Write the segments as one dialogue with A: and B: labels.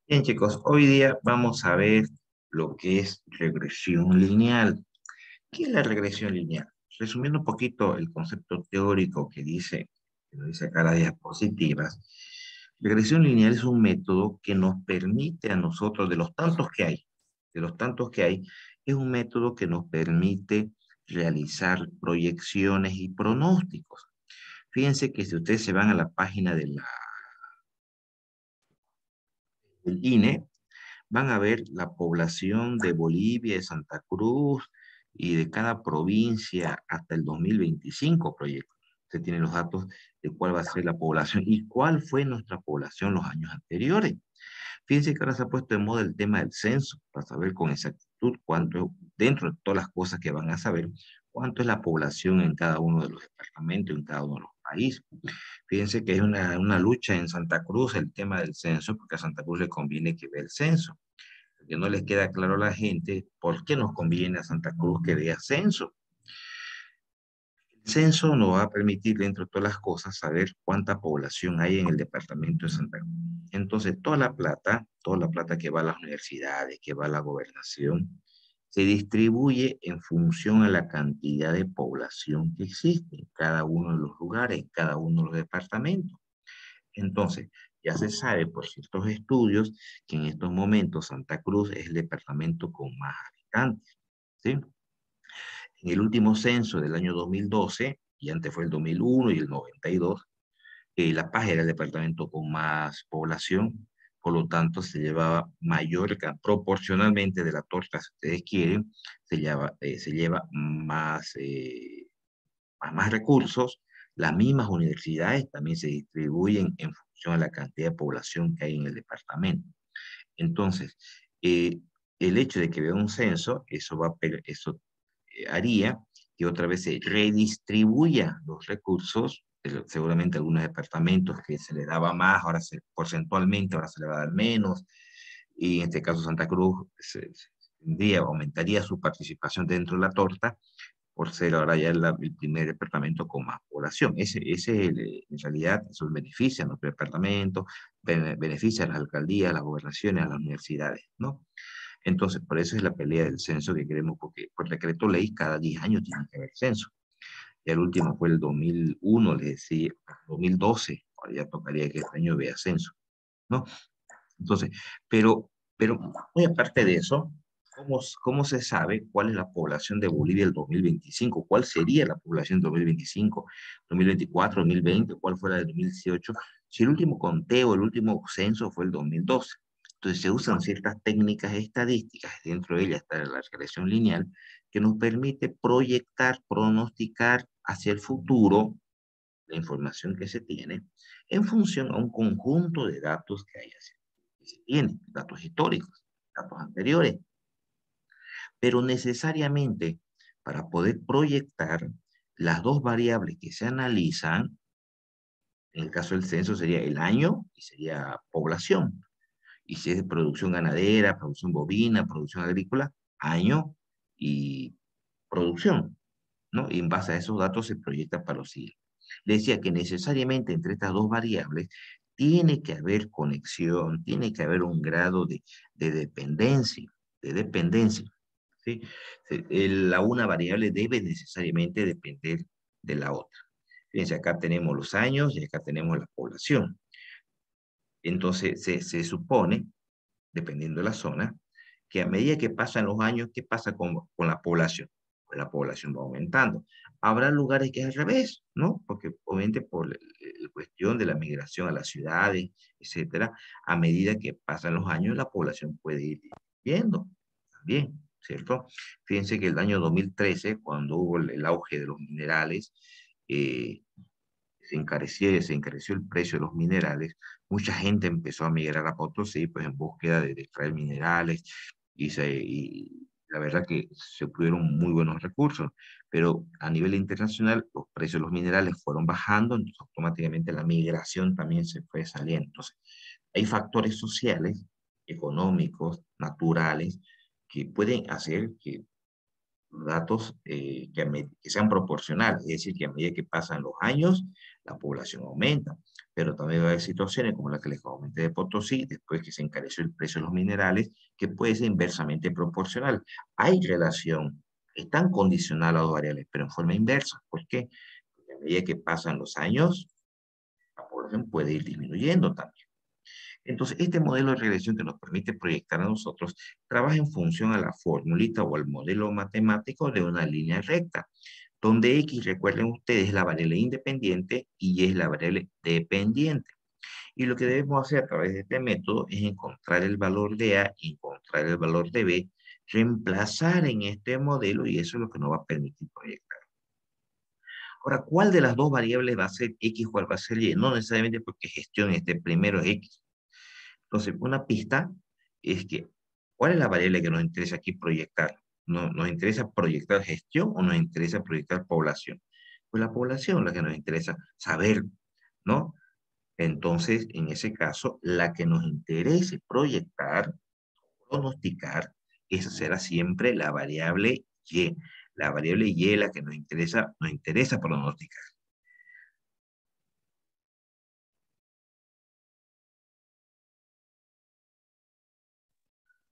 A: Bien, chicos, hoy día vamos a ver lo que es regresión lineal. ¿Qué es la regresión lineal? Resumiendo un poquito el concepto teórico que nos dice acá las diapositivas, regresión lineal es un método que nos permite a nosotros, de los tantos que hay, es un método que nos permite realizar proyecciones y pronósticos. Fíjense que si ustedes se van a la página del INE, van a ver la población de Bolivia, de Santa Cruz y de cada provincia hasta el 2025 proyecto. Usted tiene los datos de cuál va a ser la población y cuál fue nuestra población los años anteriores. Fíjense que ahora se ha puesto de moda el tema del censo, para saber con exactitud cuánto, dentro de todas las cosas que van a saber, cuánto es la población en cada uno de los departamentos, en cada uno de los países. Fíjense que hay una lucha en Santa Cruz el tema del censo, porque a Santa Cruz le conviene que vea el censo, porque no les queda claro a la gente por qué nos conviene a Santa Cruz que vea censo. El censo nos va a permitir, dentro de todas las cosas, saber cuánta población hay en el departamento de Santa Cruz. Entonces, toda la plata que va a las universidades, que va a la gobernación, se distribuye en función a la cantidad de población que existe en cada uno de los lugares, en cada uno de los departamentos. Entonces, ya se sabe por ciertos estudios que en estos momentos Santa Cruz es el departamento con más habitantes, ¿sí? En el último censo del año 2012, y antes fue el 2001 y el 92, La Paz era el departamento con más población, por lo tanto se llevaba proporcionalmente de la torta, si ustedes quieren, se lleva más recursos. Las mismas universidades también se distribuyen en función a la cantidad de población que hay en el departamento. Entonces, el hecho de que vea un censo, eso haría que otra vez se redistribuya los recursos, seguramente algunos departamentos que se le daba más, porcentualmente ahora se le va a dar menos, y en este caso Santa Cruz aumentaría su participación dentro de la torta, por ser ahora ya el primer departamento con más población. En realidad, eso beneficia a nuestro departamento, beneficia a las alcaldías, a las gobernaciones, a las universidades, ¿no? Entonces, por eso es la pelea del censo que queremos, porque por decreto ley cada 10 años tiene que haber censo. Ya el último fue el 2001, les decía, 2012, ahora ya tocaría que este año vea censo, ¿no? Entonces, pero muy aparte de eso, ¿cómo se sabe cuál es la población de Bolivia el 2025? ¿Cuál sería la población del 2025, 2024, 2020? ¿Cuál fue la del 2018? Si el último conteo, el último censo fue el 2012. Entonces se usan ciertas técnicas estadísticas, dentro de ellas está la regresión lineal, que nos permite proyectar, pronosticar hacia el futuro la información que se tiene en función a un conjunto de datos que se tienen, datos históricos, datos anteriores. Pero necesariamente para poder proyectar las dos variables que se analizan, en el caso del censo sería el año y sería población. Y si es de producción ganadera, producción bovina, producción agrícola, año y producción, ¿no? Y en base a esos datos se proyecta para los siguientes. Le decía que necesariamente entre estas dos variables tiene que haber conexión, tiene que haber un grado de dependencia, de dependencia, ¿sí? La una variable debe necesariamente depender de la otra. Fíjense, acá tenemos los años y acá tenemos la población. Entonces, se supone, dependiendo de la zona, que a medida que pasan los años, ¿qué pasa con la población? Pues la población va aumentando. Habrá lugares que es al revés, ¿no? Porque obviamente por la cuestión de la migración a las ciudades, etcétera, a medida que pasan los años, la población puede ir disminuyendo también, ¿cierto? Fíjense que el año 2013, cuando hubo el auge de los minerales, eh, se encareció el precio de los minerales, mucha gente empezó a migrar a Potosí, pues en búsqueda de extraer minerales, y la verdad que se obtuvieron muy buenos recursos, pero a nivel internacional los precios de los minerales fueron bajando, entonces automáticamente la migración también se fue saliendo. Entonces, hay factores sociales, económicos, naturales, que pueden hacer que datos que sean proporcionales, es decir, que a medida que pasan los años, la población aumenta. pero también va a haber situaciones como la que les comenté de Potosí, después que se encareció el precio de los minerales, que puede ser inversamente proporcional. Hay relación, están condicionadas las dos variables, pero en forma inversa. ¿Por qué? Porque a medida que pasan los años, la población puede ir disminuyendo también. Entonces, este modelo de regresión que nos permite proyectar a nosotros trabaja en función a la formulita o al modelo matemático de una línea recta, donde X, recuerden ustedes, es la variable independiente y Y es la variable dependiente. Y lo que debemos hacer a través de este método es encontrar el valor de A, encontrar el valor de B, reemplazar en este modelo y eso es lo que nos va a permitir proyectar. Ahora, ¿cuál de las dos variables va a ser X, cuál va a ser Y? No necesariamente porque gestione este primero es X. Entonces, una pista es que, ¿cuál es la variable que nos interesa aquí proyectar? ¿Nos interesa proyectar gestión o nos interesa proyectar población? Pues la población, la que nos interesa saber, ¿no? Entonces, en ese caso, la que nos interese proyectar, pronosticar, esa será siempre la variable Y. La variable Y es la que nos interesa pronosticar.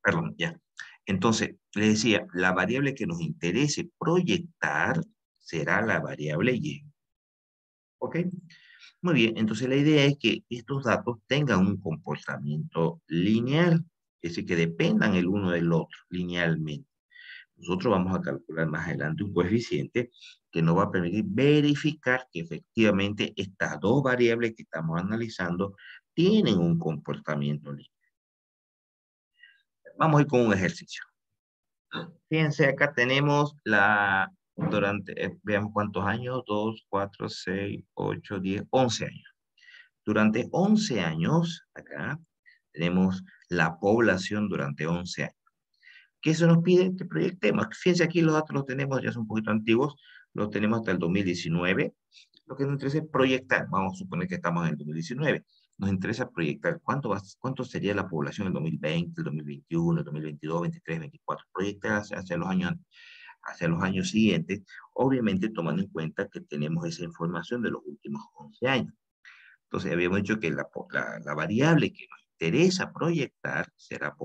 A: Perdón, ya. Entonces, les decía, la variable que nos interese proyectar será la variable Y. ¿Ok? Muy bien, entonces la idea es que estos datos tengan un comportamiento lineal, es decir, que dependan el uno del otro linealmente. Nosotros vamos a calcular más adelante un coeficiente que nos va a permitir verificar que efectivamente estas dos variables que estamos analizando tienen un comportamiento lineal. Vamos a ir con un ejercicio. Fíjense, acá tenemos veamos cuántos años, 2, 4, 6, 8, 10, 11 años. Durante 11 años, acá tenemos la población durante 11 años. ¿Qué se nos pide? Que proyectemos. Fíjense, aquí los datos los tenemos, ya son un poquito antiguos, los tenemos hasta el 2019. Lo que nos interesa es proyectar. Vamos a suponer que estamos en el 2019. Nos interesa proyectar cuánto sería la población en el 2020, el 2021, el 2022, 23, 24. Proyectar hacia los años siguientes, obviamente tomando en cuenta que tenemos esa información de los últimos 11 años. Entonces, habíamos dicho que la variable que nos interesa proyectar será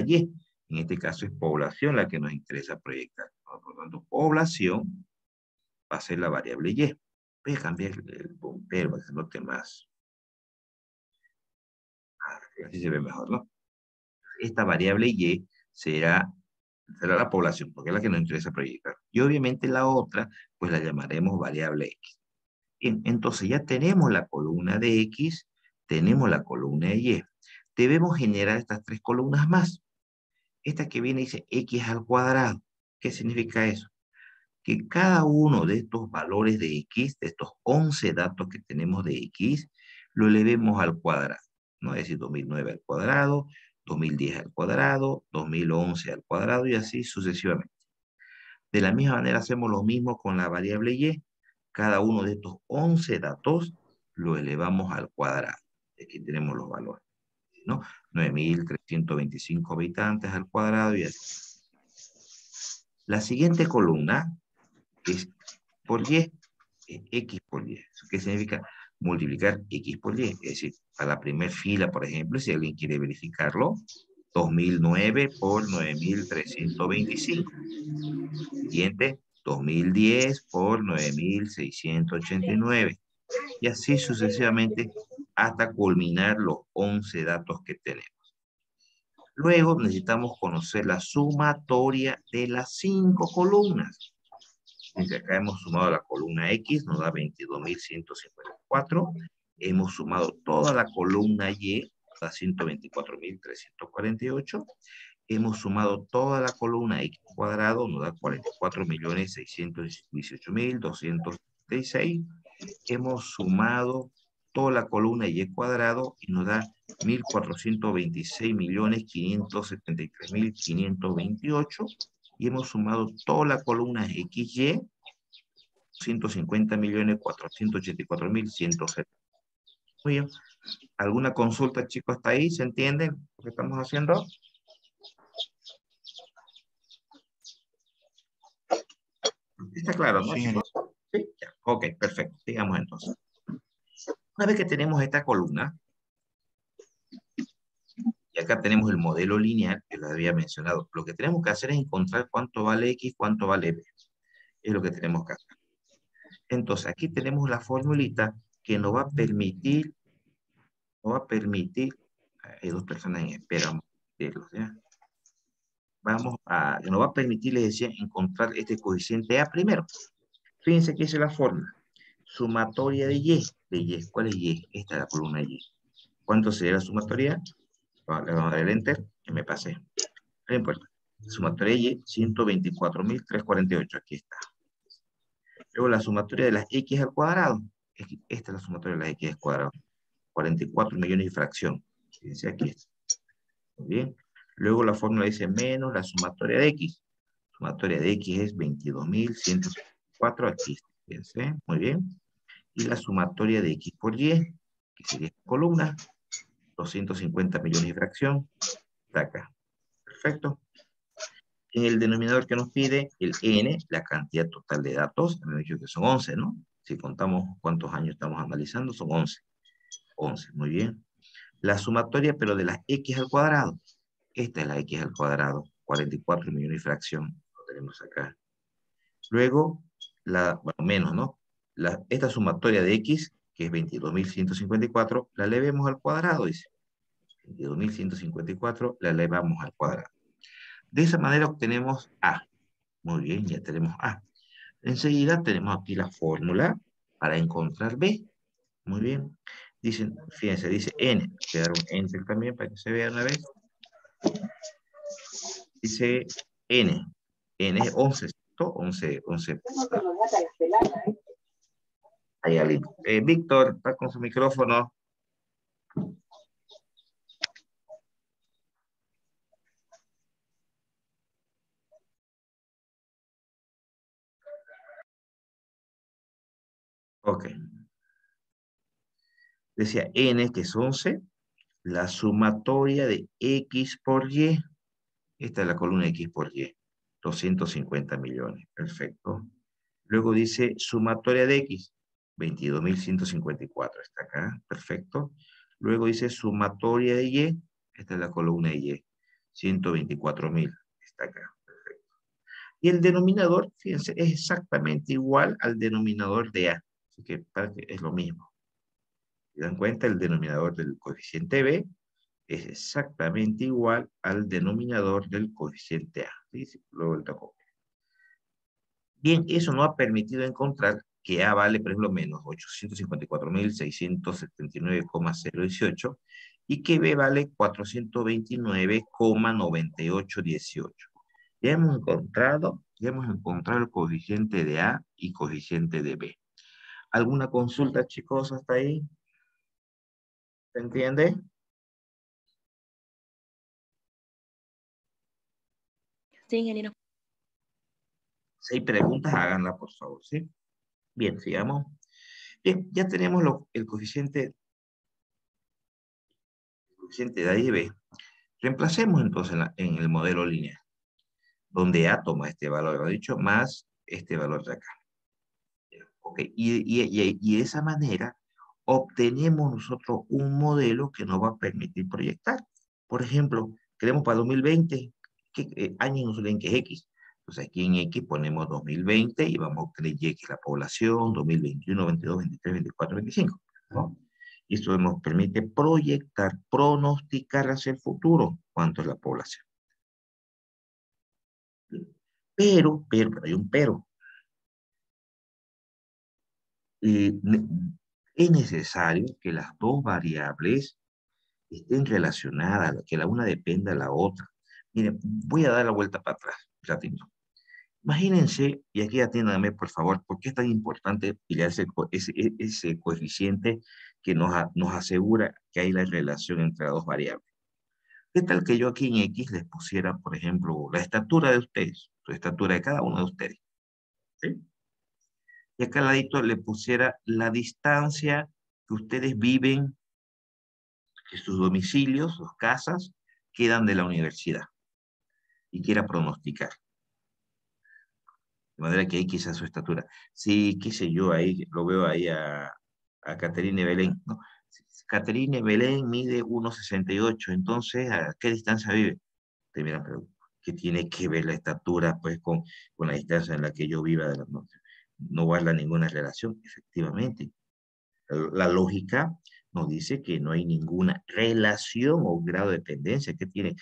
A: Y. En este caso es población la que nos interesa proyectar. Por lo tanto, población va a ser la variable Y. Voy a cambiar el puntero para que se note más. Así se ve mejor, ¿no? Esta variable Y será la población, porque es la que nos interesa proyectar. Y obviamente la otra, pues la llamaremos variable X. Bien, entonces ya tenemos la columna de X, tenemos la columna de Y. Debemos generar estas tres columnas más. Esta que viene dice X al cuadrado. ¿Qué significa eso? Que cada uno de estos valores de X, de estos 11 datos que tenemos de X, lo elevemos al cuadrado, ¿no? Es decir, 2009 al cuadrado, 2010 al cuadrado, 2011 al cuadrado y así sucesivamente. De la misma manera hacemos lo mismo con la variable Y. Cada uno de estos 11 datos lo elevamos al cuadrado. Aquí tenemos los valores, ¿no? 9.325 habitantes al cuadrado y así. La siguiente columna es por Y, X por Y. ¿Eso qué significa? Multiplicar X por Y. Es decir, a la primera fila, por ejemplo, si alguien quiere verificarlo, 2009 por 9.325. Siguiente, 2010 por 9.689. Y así sucesivamente hasta culminar los 11 datos que tenemos. Luego necesitamos conocer la sumatoria de las 5 columnas. Entonces acá hemos sumado la columna X, nos da 22.154. Hemos sumado toda la columna Y, nos da 124.348. Hemos sumado toda la columna X cuadrado, nos da 44.618.236. Hemos sumado toda la columna Y cuadrado y nos da 1.426.573.528. Y hemos sumado toda la columna XY, 150.484.170. Muy bien. ¿Alguna consulta, chicos, hasta ahí? ¿Se entiende lo que estamos haciendo? Está claro, ¿no,
B: Sí,
A: chicos? Sí, ya. Ok, perfecto. Sigamos entonces. Una vez que tenemos esta columna, y acá tenemos el modelo lineal que lo había mencionado, lo que tenemos que hacer es encontrar cuánto vale X, cuánto vale B. Es lo que tenemos que hacer. Entonces, aquí tenemos la formulita que hay dos personas en espera, vamos a verlos, ¿ya? Nos va a permitir, les decía, encontrar este coeficiente A primero. Fíjense que es la fórmula. Sumatoria de Y. ¿Cuál es Y? Esta es la columna Y. ¿Cuánto sería la sumatoria? Le vamos a dar el enter y me pasé. No importa. Sumatoria de Y, 124.348. Aquí está. Luego la sumatoria de las X al cuadrado. Esta es la sumatoria de las X al cuadrado. 44 millones y fracción. Fíjense aquí. Muy bien. Luego la fórmula dice menos la sumatoria de X. Sumatoria de X es 22.154. Aquí está. Fíjense. Muy bien. Y la sumatoria de X por Y, que sería esta columna, 250 millones y fracción. Está acá. Perfecto. En el denominador que nos pide, el N, la cantidad total de datos, me han dicho que son 11, ¿no? Si contamos cuántos años estamos analizando, son 11. 11, muy bien. La sumatoria, pero de las X al cuadrado. Esta es la X al cuadrado, 44 millones y fracción. Lo tenemos acá. Luego, bueno, menos, ¿no? Esta sumatoria de X, que es 22.154, la elevemos al cuadrado, dice. 22.154, la elevamos al cuadrado. De esa manera obtenemos A. Muy bien, ya tenemos A. Enseguida tenemos aquí la fórmula para encontrar B. Muy bien. Dicen, fíjense, dice N. Voy a dar un enter también para que se vea una vez. Dice N. N es 11, ¿cierto? 11. Ahí alguien. Víctor, está con su micrófono. Ok. Decía N, que es 11, la sumatoria de X por Y. Esta es la columna X por Y. 250 millones. Perfecto. Luego dice sumatoria de X. 22.154. Está acá. Perfecto. Luego dice sumatoria de Y. Esta es la columna de Y. 124.000. Está acá. Perfecto. Y el denominador, fíjense, es exactamente igual al denominador de A. Así que es lo mismo. ¿Se dan cuenta? El denominador del coeficiente B es exactamente igual al denominador del coeficiente A. ¿Sí? Luego el taco. Bien, eso nos ha permitido encontrar que A vale, por ejemplo, menos 854.679,018 y que B vale 429,9818. Ya hemos encontrado el coeficiente de A y coeficiente de B. ¿Alguna consulta, chicos, hasta ahí? ¿Se entiende?
B: Sí, ingeniero.
A: Si hay preguntas, háganla, por favor, ¿sí? Bien, sigamos. Bien, ya tenemos el coeficiente de A y B. Reemplacemos entonces en el modelo lineal, donde A toma este valor, lo dicho, más este valor de acá. Ok, y de esa manera obtenemos nosotros un modelo que nos va a permitir proyectar. Por ejemplo, queremos para 2020, ¿qué año nos leen que es X? Entonces aquí en X ponemos 2020 y vamos a obtener Y, que es la población, 2021, 22, 23, 24, 25. ¿No? Y esto nos permite proyectar, pronosticar hacia el futuro cuánto es la población. Pero hay un pero. Es necesario que las dos variables estén relacionadas, que la una dependa de la otra. Miren, voy a dar la vuelta para atrás, ratito. Imagínense, y aquí atiéndanme por favor, ¿por qué es tan importante pillar ese coeficiente que nos asegura que hay la relación entre las dos variables? ¿Qué tal que yo aquí en X les pusiera, por ejemplo, la estatura de ustedes, la estatura de cada uno de ustedes? ¿Sí? Y acá al ladito le pusiera la distancia que ustedes viven, que sus domicilios, sus casas, quedan de la universidad, y quiera pronosticar. De manera que ahí quizás su estatura. Sí, qué sé yo, ahí lo veo ahí a a Caterina y Belén, ¿no? Caterina y Belén mide 1,68, entonces, ¿a qué distancia vive? Te miran, pero ¿qué tiene que ver la estatura pues con la distancia en la que yo viva de la noche? No guarda ninguna relación, efectivamente. La lógica nos dice que no hay ninguna relación o grado de dependencia. ¿Qué tiene?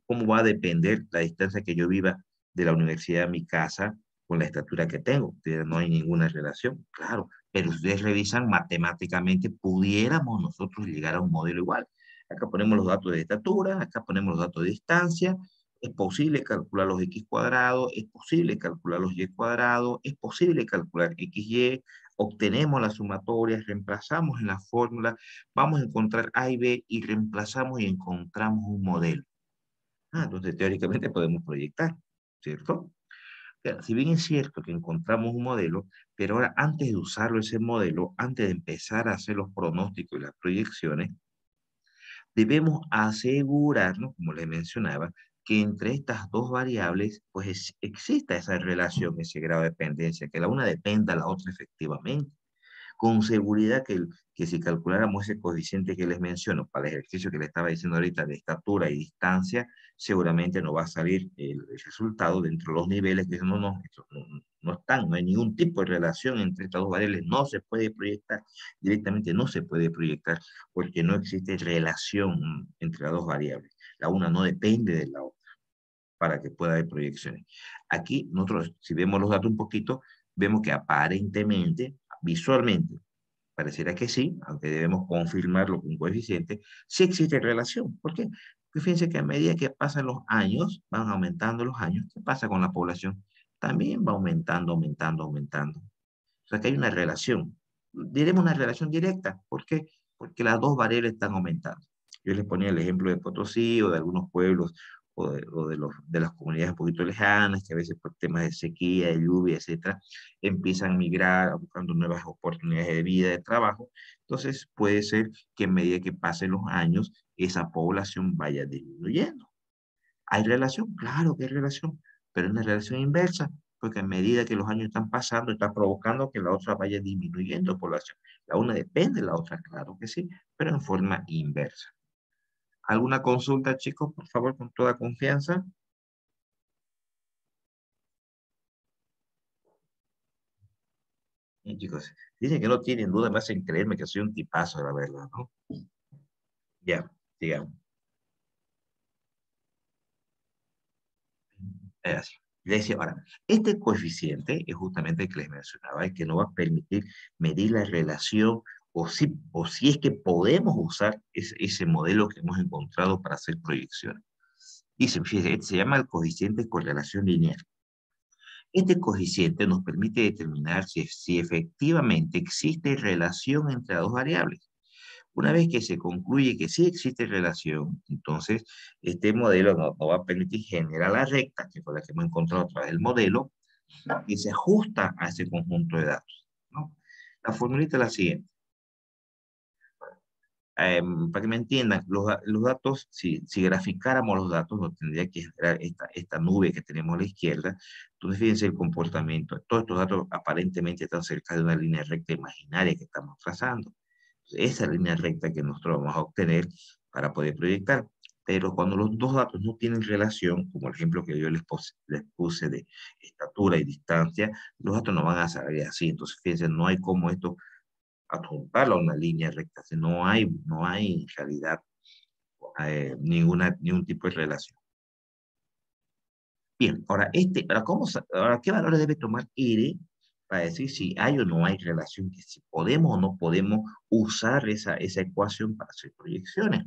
A: ¿Cómo va a depender la distancia que yo viva de la universidad a mi casa con la estatura que tengo? No hay ninguna relación, claro. Pero si ustedes revisan matemáticamente, pudiéramos nosotros llegar a un modelo igual. Acá ponemos los datos de estatura, acá ponemos los datos de distancia. Es posible calcular los x cuadrados, es posible calcular los y cuadrados, es posible calcular xy, obtenemos las sumatorias, reemplazamos en la fórmula, vamos a encontrar A y B y reemplazamos y encontramos un modelo. Entonces teóricamente podemos proyectar, ¿cierto? Pero, si bien es cierto que encontramos un modelo, pero ahora antes de usarlo ese modelo, antes de empezar a hacer los pronósticos y las proyecciones, debemos asegurarnos, como les mencionaba, que entre estas dos variables, pues exista esa relación, ese grado de dependencia, que la una dependa de la otra efectivamente con seguridad que si calculáramos ese coeficiente que les menciono para el ejercicio que les estaba diciendo ahorita de estatura y distancia, seguramente no va a salir el resultado dentro de los niveles que no están, no hay ningún tipo de relación entre estas dos variables, no se puede proyectar, directamente no se puede proyectar porque no existe relación entre las dos variables. La una no depende de la otra para que pueda haber proyecciones. Aquí nosotros, si vemos los datos un poquito, vemos que aparentemente, visualmente, pareciera que sí, aunque debemos confirmarlo con un coeficiente, sí existe relación. ¿Por qué? Porque fíjense que a medida que pasan los años, van aumentando los años, ¿qué pasa con la población? También va aumentando, aumentando, aumentando. O sea que hay una relación. Diremos una relación directa. ¿Por qué? Porque las dos variables están aumentando. Yo les ponía el ejemplo de Potosí o de algunos pueblos de las comunidades un poquito lejanas, que a veces por temas de sequía, de lluvia, etcétera, empiezan a migrar buscando nuevas oportunidades de vida, de trabajo. Entonces puede ser que a medida que pasen los años, esa población vaya disminuyendo. ¿Hay relación? Claro que hay relación, pero es una relación inversa, porque a medida que los años están pasando, está provocando que la otra vaya disminuyendo población. La una depende de la otra, claro que sí, pero en forma inversa. ¿Alguna consulta, chicos? Por favor, con toda confianza. Bien, chicos, dicen que no tienen duda, me hacen creerme que soy un tipazo, la verdad, ¿no? Ya, digamos. Así. Le decía, ahora, este coeficiente es justamente el que les mencionaba, el que nos va a permitir medir la relación o si es que podemos usar ese modelo que hemos encontrado para hacer proyecciones. Dice, fíjense, este se llama el coeficiente de correlación lineal. Este coeficiente nos permite determinar si efectivamente existe relación entre las dos variables. Una vez que se concluye que sí existe relación, entonces este modelo nos va a permitir generar la recta, que fue la que hemos encontrado a través del modelo, y se ajusta a ese conjunto de datos, ¿no? La formulita es la siguiente. Para que me entiendan, los datos, si graficáramos los datos, nos tendría que generar esta nube que tenemos a la izquierda. Entonces, fíjense el comportamiento. Todos estos datos aparentemente están cerca de una línea recta imaginaria que estamos trazando. Esa línea recta que nosotros vamos a obtener para poder proyectar. Pero cuando los dos datos no tienen relación, como el ejemplo que yo les puse de estatura y distancia, los datos no van a salir así. Entonces, fíjense, no hay como esto adjuntarlo a una línea recta. No hay en realidad ningún tipo de relación. Bien, ahora, ¿qué valores debe tomar R para decir si hay o no hay relación, que si podemos o no podemos usar esa ecuación para hacer proyecciones?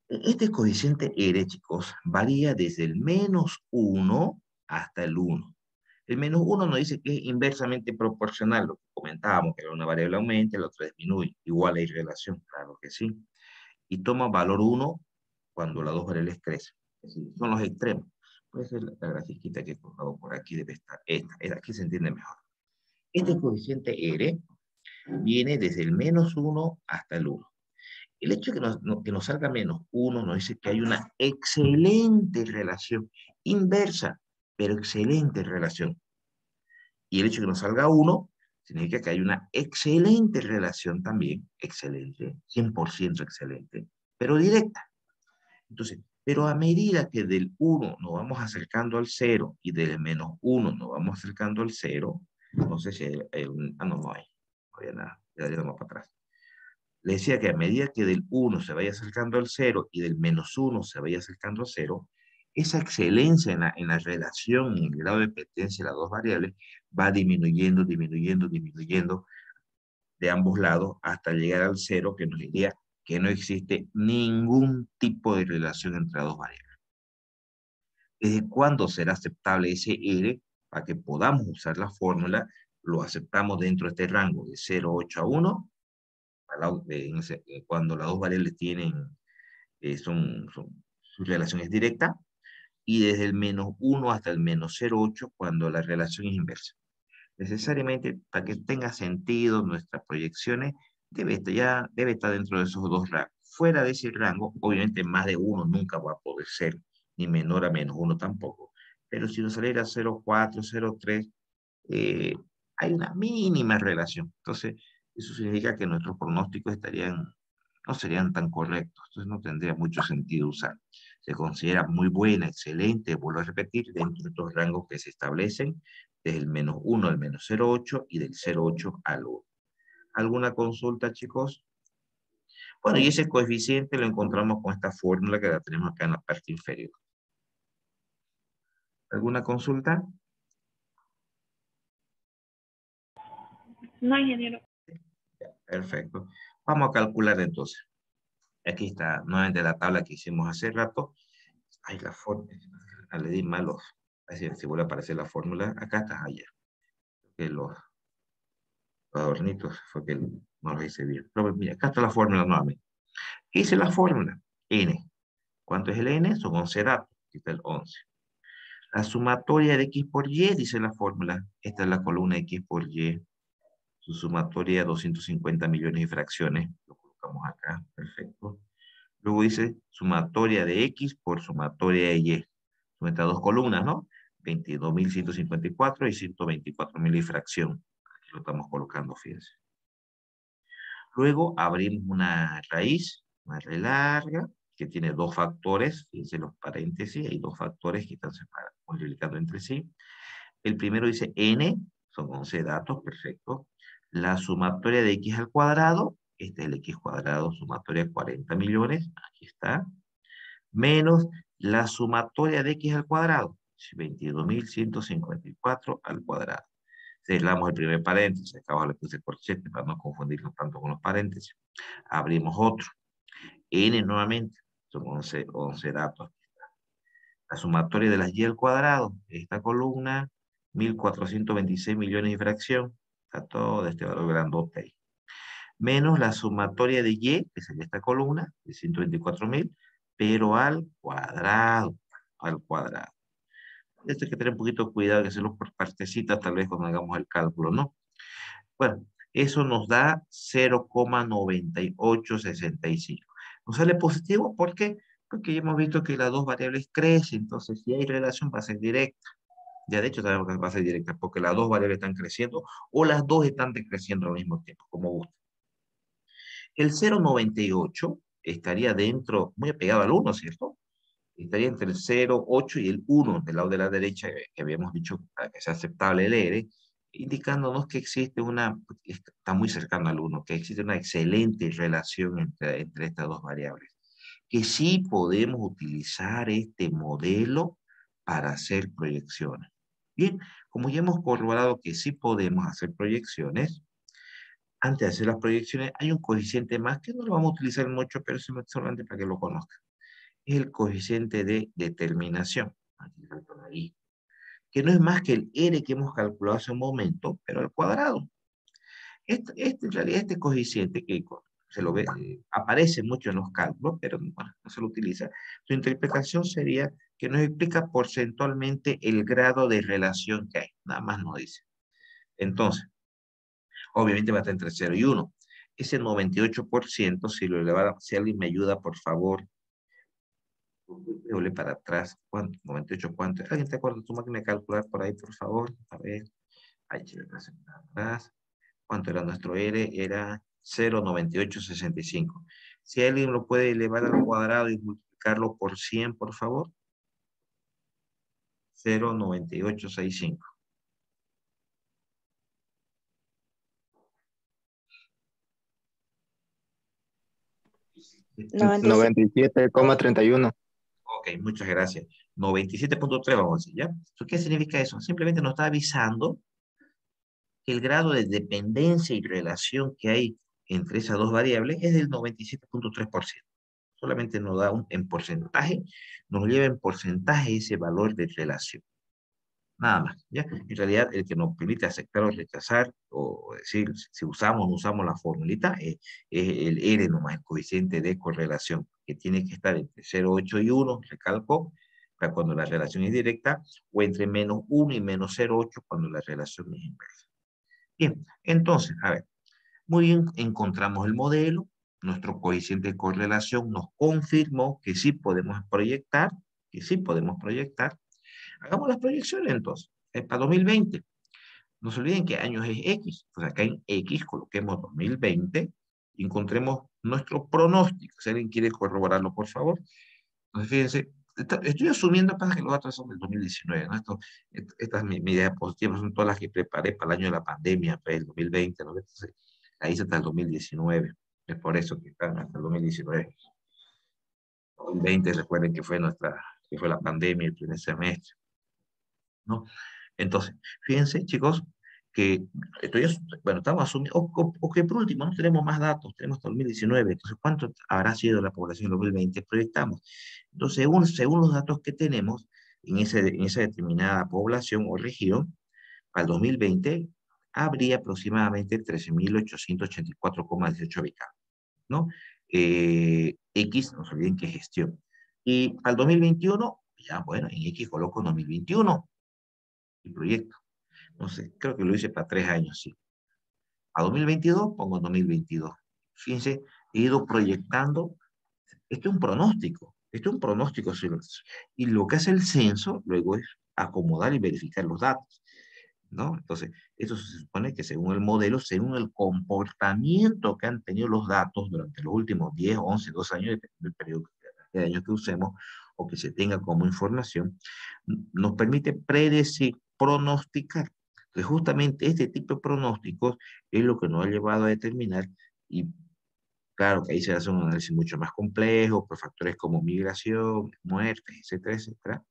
A: Este coeficiente R, chicos, varía desde el -1 hasta el 1. El -1 nos dice que es inversamente proporcional, lo que comentábamos, que una variable aumenta y la otra disminuye. Igual hay relación, claro que sí. Y toma valor 1 cuando las dos variables crecen. Es decir, son los extremos. Puede ser la grafiquita que he colocado por aquí, debe estar aquí se entiende mejor. Este coeficiente R viene desde el -1 hasta el 1. El hecho de que nos salga -1 nos dice que hay una excelente relación, inversa, pero excelente relación. Y el hecho de que nos salga 1 significa que hay una excelente relación también, excelente, 100% excelente, pero directa. Entonces, pero a medida que del 1 nos vamos acercando al 0 y del -1 nos vamos acercando al 0, no sé si no hay, no había nada, ya le damos para atrás. Le decía que a medida que del 1 se vaya acercando al 0 y del -1 se vaya acercando al 0, esa excelencia en la relación, en el grado de pertenencia de las dos variables, va disminuyendo, disminuyendo, disminuyendo de ambos lados hasta llegar al 0, que nos diría que no existe ningún tipo de relación entre las dos variables. ¿Desde cuándo será aceptable ese R para que podamos usar la fórmula? Lo aceptamos dentro de este rango de 0,8 a 1, cuando las dos variables tienen, su relación es directa, y desde el -1 hasta el -0,8 cuando la relación es inversa. Necesariamente, para que tenga sentido nuestras proyecciones, debe estar dentro de esos dos rangos. Fuera de ese rango, obviamente más de 1 nunca va a poder ser, ni menor a -1 tampoco. Pero si nos saliera 0,4, 0,3, eh, hay una mínima relación. Entonces, eso significa que nuestros pronósticos no serían tan correctos. Entonces, no tendría mucho sentido usar. Se considera muy buena, excelente, vuelvo a repetir, dentro de estos rangos que se establecen desde el -1 al -0,8 y del 0,8 al 1. ¿Alguna consulta, chicos? Bueno, y ese coeficiente lo encontramos con esta fórmula que la tenemos acá en la parte inferior. ¿Alguna consulta?
B: No, ingeniero.
A: Perfecto. Vamos a calcular entonces. Aquí está nuevamente la tabla que hicimos hace rato. Ay, la fórmula. Le di malos. Así si vuelve a aparecer la fórmula. Acá está allá. Que los adornitos fue que no lo hice bien. Pero mira, acá está la fórmula nuevamente. ¿Qué dice la fórmula? N. ¿Cuánto es el N? Son 11 datos. Aquí está el 11. La sumatoria de X por Y, dice la fórmula. Esta es la columna X por Y. Su sumatoria de 250 millones de fracciones. Lo colocamos acá. Perfecto. Luego dice sumatoria de X por sumatoria de Y. Son estas dos columnas, ¿no? 22.154 y 124.000 y fracción. Aquí lo estamos colocando, fíjense. Luego abrimos una raíz larga, que tiene dos factores, fíjense los paréntesis, hay dos factores que están multiplicando entre sí. El primero dice n, son 11 datos, perfecto. La sumatoria de x al cuadrado, este es el x cuadrado, sumatoria de 40 millones, aquí está, menos la sumatoria de x al cuadrado, 22.154 al cuadrado. Cerramos el primer paréntesis, acá le puse corchete para no confundirlo tanto con los paréntesis. Abrimos otro. N nuevamente, son 11 datos. La sumatoria de las y al cuadrado, esta columna, 1.426 millones de fracción, está todo este valor grandote ahí. Menos la sumatoria de y, que sería esta columna, de 124.000, pero al cuadrado, al cuadrado. Esto hay que tener un poquito de cuidado, que hacerlo por partecitas, tal vez cuando hagamos el cálculo, ¿no? Bueno, eso nos da 0,9865. Nos sale positivo, ¿por qué? Porque ya hemos visto que las dos variables crecen, entonces si hay relación va a ser directa. Ya de hecho sabemos que va a ser directa, porque las dos variables están creciendo o las dos están decreciendo al mismo tiempo, como gusta. El 0,98 estaría dentro, muy apegado al 1, ¿cierto? Estaría entre el 0,8 y el 1 del lado de la derecha, que habíamos dicho para que sea aceptable el R, indicándonos que existe está muy cercano al 1, que existe una excelente relación entre estas dos variables. Que sí podemos utilizar este modelo para hacer proyecciones. Bien, como ya hemos corroborado que sí podemos hacer proyecciones, antes de hacer las proyecciones hay un coeficiente más que no lo vamos a utilizar mucho, pero solamente para que lo conozcan. Es el coeficiente de determinación. Aquí, que no es más que el R que hemos calculado hace un momento, pero al cuadrado. En realidad, este coeficiente que se lo ve, aparece mucho en los cálculos, pero bueno, no se lo utiliza. Su interpretación sería que nos explica porcentualmente el grado de relación que hay. Nada más nos dice. Entonces, obviamente va a estar entre 0 y 1. Ese 98%, si lo elevara, si alguien me ayuda, por favor, doble para atrás. ¿Cuánto? 98, ¿cuánto? ¿Alguien te acuerda de tu máquina de calcular por ahí, por favor? A ver. Ahí se le para atrás. ¿Cuánto era nuestro R? Era 0,9865. Si alguien lo puede elevar al cuadrado y multiplicarlo por 100, por favor. 0,9865.
B: Noventa y siete.
C: 97,31.
A: Ok, muchas gracias. 97,3 vamos a decir, ¿ya? ¿Qué significa eso? Simplemente nos está avisando que el grado de dependencia y relación que hay entre esas dos variables es del 97,3%. Solamente nos da en porcentaje, nos lleva en porcentaje ese valor de relación. Nada más, ¿ya? En realidad, el que nos permite aceptar o rechazar, o decir si usamos o no usamos la formulita, es el R nomás, el coeficiente de correlación, que tiene que estar entre 0,8 y 1, recalco, para cuando la relación es directa, o entre -1 y -0,8 cuando la relación es inversa. Bien, entonces, a ver, muy bien, encontramos el modelo, nuestro coeficiente de correlación nos confirmó que sí podemos proyectar, Hagamos las proyecciones entonces. Para 2020. No se olviden que años es X. Pues acá en X coloquemos 2020 y encontremos nuestro pronóstico. Si alguien quiere corroborarlo, por favor. Entonces, fíjense, estoy asumiendo para que los datos son del 2019, ¿no? Estas mis diapositivas son todas las que preparé para el año de la pandemia, para el 2020, ¿no? Entonces, ahí está hasta el 2019. Es por eso que están hasta el 2019. 2020, recuerden que fue la pandemia el primer semestre, ¿no? Entonces, fíjense, chicos, que bueno, estamos asumiendo, o que por último no tenemos más datos, tenemos hasta el 2019, entonces, ¿cuánto habrá sido la población en 2020? Proyectamos. Entonces, según los datos que tenemos en esa determinada población o región, para el 2020 habría aproximadamente 13.884,18 habitantes, ¿no? X, no se olviden que es gestión. Y para el 2021, ya bueno, en X coloco 2021 el proyecto. No sé, creo que lo hice para 3 años, sí. A 2022 pongo 2022. Fíjense, he ido proyectando. Esto es un pronóstico. Sí, y lo que hace el censo luego es acomodar y verificar los datos, ¿no? Entonces, esto se supone que según el modelo, según el comportamiento que han tenido los datos durante los últimos 10, 11, 12 años, dependiendo del periodo de años que usemos o que se tenga como información, nos permite predecir, pronosticar. Entonces, justamente este tipo de pronósticos es lo que nos ha llevado a determinar, y claro que ahí se hace un análisis mucho más complejo, por factores como migración, muertes, etcétera, etcétera,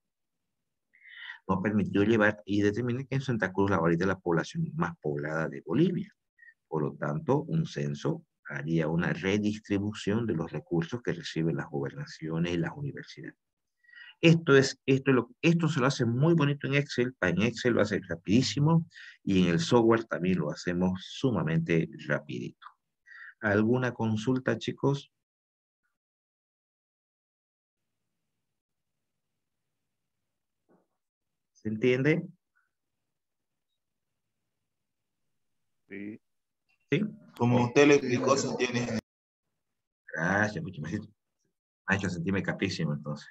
A: nos permitió llevar y determinar que en Santa Cruz la ahorita es la población más poblada de Bolivia. Por lo tanto, un censo haría una redistribución de los recursos que reciben las gobernaciones y las universidades. Esto se lo hace muy bonito en Excel. En Excel lo hace rapidísimo y en el software también lo hacemos sumamente rapidito. ¿Alguna consulta, chicos? ¿Se entiende?
C: Sí.
A: ¿Sí?
D: Como usted le explicó, se entiende.
A: Gracias, mucho más. Ha hecho sentirme capísimo, entonces.